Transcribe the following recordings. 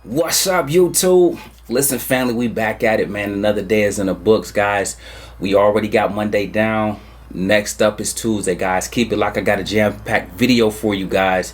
What's up, YouTube? Listen, family, we back at it, man. Another day is in the books, guys. We already got Monday down. Next up is Tuesday, guys. Keep it like I got a jam-packed video for you guys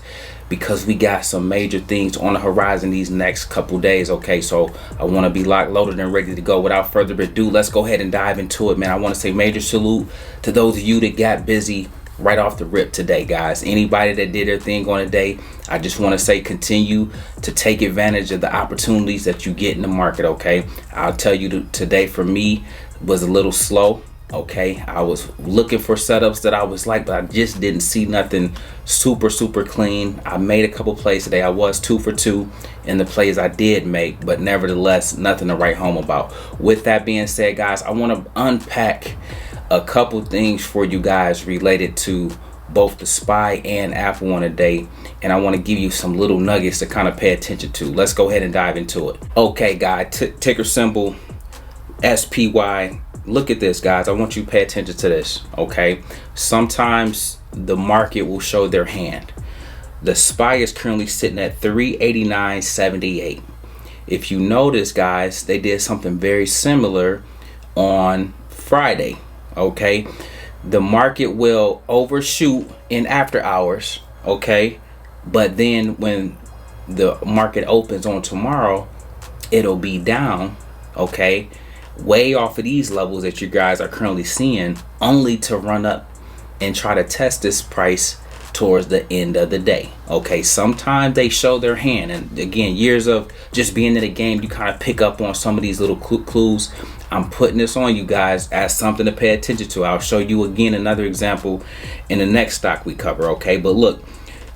because we got some major things on the horizon these next couple days, okay? So I want to be locked, loaded, and ready to go. Without further ado, let's go ahead and dive into it, man. I want to say major salute to those of you that got busy right off the rip today, guys. Anybody that did their thing on a day, I just want to say continue to take advantage of the opportunities that you get in the market, okay? I'll tell you today for me was a little slow, okay? I was looking for setups that I was like, but I just didn't see nothing super clean. I made a couple plays today. I was 2 for 2 in the plays I did make, but nevertheless, nothing to write home about. With that being said, guys, I want to unpack a couple things for you guys related to both the SPY and Apple on a day, and I want to give you some little nuggets to kind of pay attention to. Let's go ahead and dive into it. Okay, guys, ticker symbol SPY. Look at this, guys. I want you to pay attention to this, okay? Sometimes the market will show their hand. The SPY is currently sitting at 389.78. If you notice, guys, they did something very similar on Friday. Okay, the market will overshoot in after hours, okay, but then when the market opens on tomorrow, it'll be down, okay, way off of these levels that you guys are currently seeing, only to run up and try to test this price towards the end of the day. Okay, sometimes they show their hand, and again, years of just being in the game, you kind of pick up on some of these little clues. I'm putting this on you guys as something to pay attention to. I'll show you again another example in the next stock we cover, okay? But look,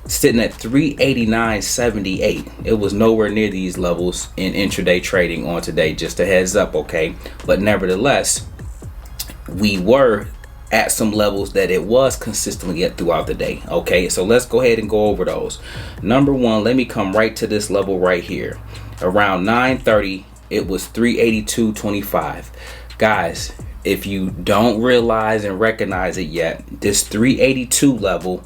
sitting at 389.78, it was nowhere near these levels in intraday trading on today, just a heads up, okay? But nevertheless, we were at some levels that it was consistently at throughout the day, okay? So let's go ahead and go over those. Number one, let me come right to this level right here. Around 9:30, it was 382.25. Guys, if you don't realize and recognize it yet, this 382 level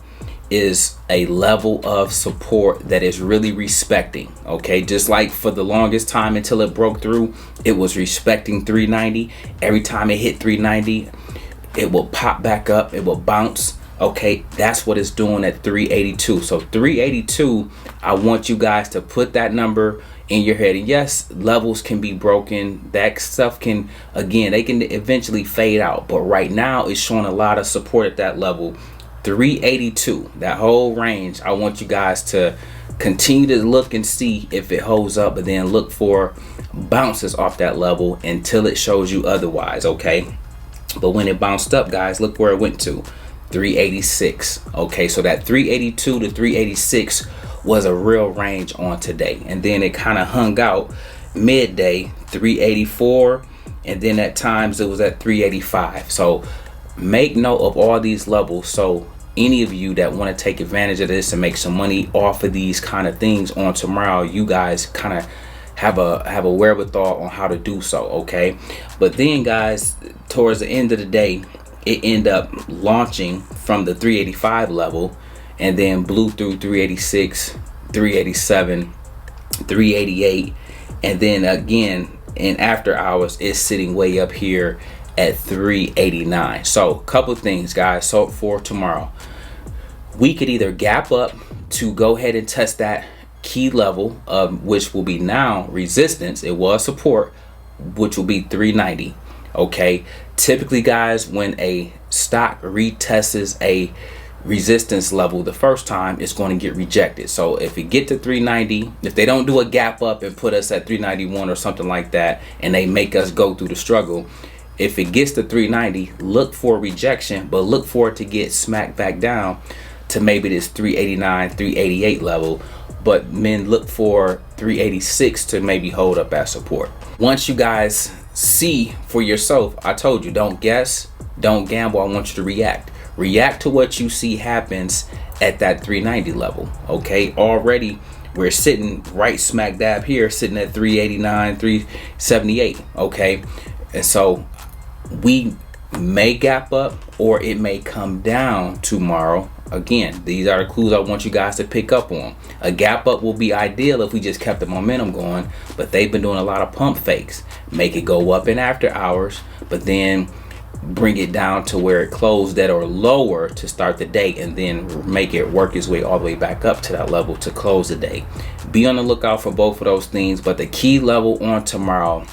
is a level of support that is really respecting, okay? Just like for the longest time until it broke through, it was respecting 390. Every time it hit 390, it will pop back up, it will bounce, okay? That's what it's doing at 382. So 382, I want you guys to put that number in your head. And yes, levels can be broken, that stuff can, again, they can eventually fade out, but right now it's showing a lot of support at that level. 382, that whole range, I want you guys to continue to look and see if it holds up, but then look for bounces off that level until it shows you otherwise, okay? But when it bounced up, guys, look where it went to, 386. Okay, so that 382 to 386 was a real range on today, and then it kind of hung out midday 384, and then at times it was at 385. So make note of all these levels, so any of you that want to take advantage of this and make some money off of these kind of things on tomorrow, you guys kind of have a wherewithal on how to do so, okay? But then, guys, towards the end of the day, it ended up launching from the 385 level and then blew through 386, 387, 388, and then again in after hours it's sitting way up here at 389. So a couple things, guys. So for tomorrow, we could either gap up to go ahead and test that key level, which will be now resistance. It was support, which will be 390. Okay, typically, guys, when a stock retests a resistance level the first time, it's going to get rejected. So if it get to 390, if they don't do a gap up and put us at 391 or something like that, and they make us go through the struggle, if it gets to 390, look for rejection, but look for it to get smacked back down to maybe this 389, 388 level. But then look for 386 to maybe hold up as support. Once you guys see for yourself, I told you, don't guess, don't gamble. I want you to react to what you see happens at that 390 level, okay? Already we're sitting right smack dab here, sitting at 389, 378, okay? And so we may gap up or it may come down tomorrow Again, these are the clues I want you guys to pick up on. A gap up will be ideal if we just kept the momentum going, but they've been doing a lot of pump fakes. Make it go up in after hours, but then bring it down to where it closed at or lower to start the day, and then make it work its way all the way back up to that level to close the day. Be on the lookout for both of those things, but the key level on tomorrow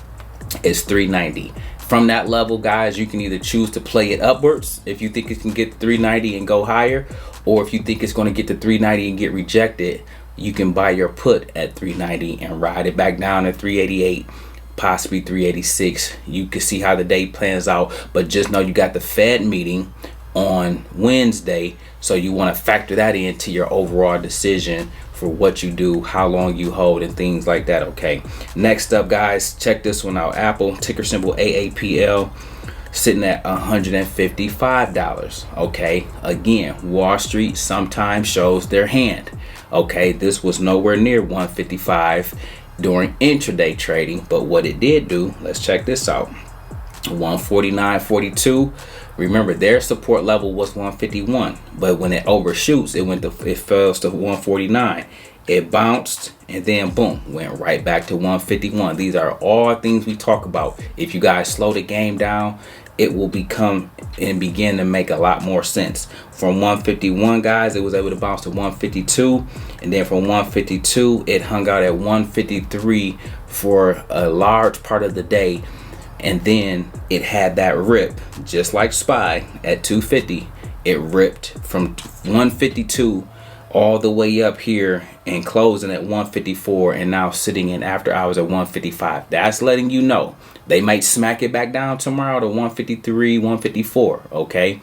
is 390. From that level, guys, you can either choose to play it upwards if you think it can get 390 and go higher, or if you think it's going to get to 390 and get rejected, you can buy your put at 390 and ride it back down to 388, possibly 386. You can see how the day plans out, but just know you got the Fed meeting on Wednesday, so you want to factor that into your overall decision for what you do, how long you hold, and things like that. Okay, next up, guys, check this one out. Apple, ticker symbol AAPL, sitting at $155. Okay, again, Wall Street sometimes shows their hand. Okay, this was nowhere near 155 during intraday trading, but what it did do, let's check this out. 149.42. Remember, their support level was 151, but when it overshoots, it falls to 149. It bounced and then boom, went right back to 151. These are all things we talk about. If you guys slow the game down, it will become and begin to make a lot more sense. From 151, guys, it was able to bounce to 152, and then from 152 it hung out at 153 for a large part of the day. And then it had that rip, just like SPY at 250. It ripped from 152 all the way up here and closing at 154, and now sitting in after hours at 155. That's letting you know they might smack it back down tomorrow to 153, 154. Okay,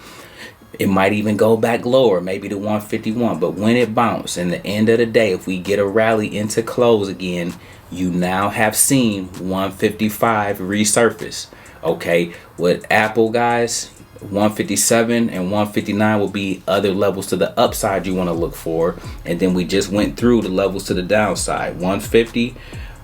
it might even go back lower, maybe to 151. But when it bounced, in the end of the day, if we get a rally into close again, you now have seen 155 resurface. Okay, with Apple, guys, 157 and 159 will be other levels to the upside you want to look for. And then we just went through the levels to the downside. 150,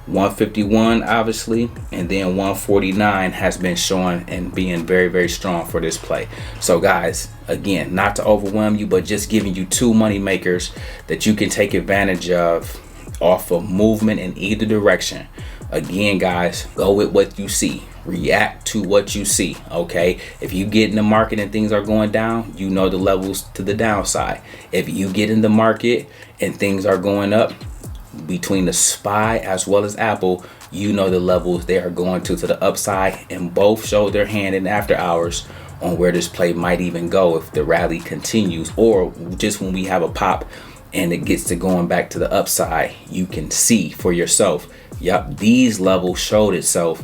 151 obviously, and then 149 has been showing and being very, very strong for this play. So guys, again, not to overwhelm you, but just giving you two money makers that you can take advantage of off of movement in either direction. Again, guys, go with what you see, react to what you see. Okay, if you get in the market and things are going down, you know the levels to the downside. If you get in the market and things are going up, between the SPY as well as Apple, you know the levels they are going to the upside, and both show their hand in after hours on where this play might even go if the rally continues, or just when we have a pop and it gets to going back to the upside, you can see for yourself. Yep, these levels showed itself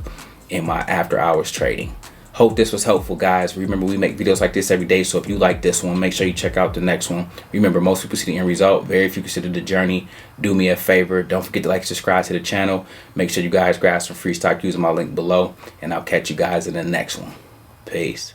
in my after hours trading. Hope this was helpful, guys. Remember, we make videos like this every day, so if you like this one, make sure you check out the next one. Remember, most people see the end result, very few consider the journey. Do me a favor, don't forget to like, subscribe to the channel. Make sure you guys grab some free stock using my link below, and I'll catch you guys in the next one. Peace.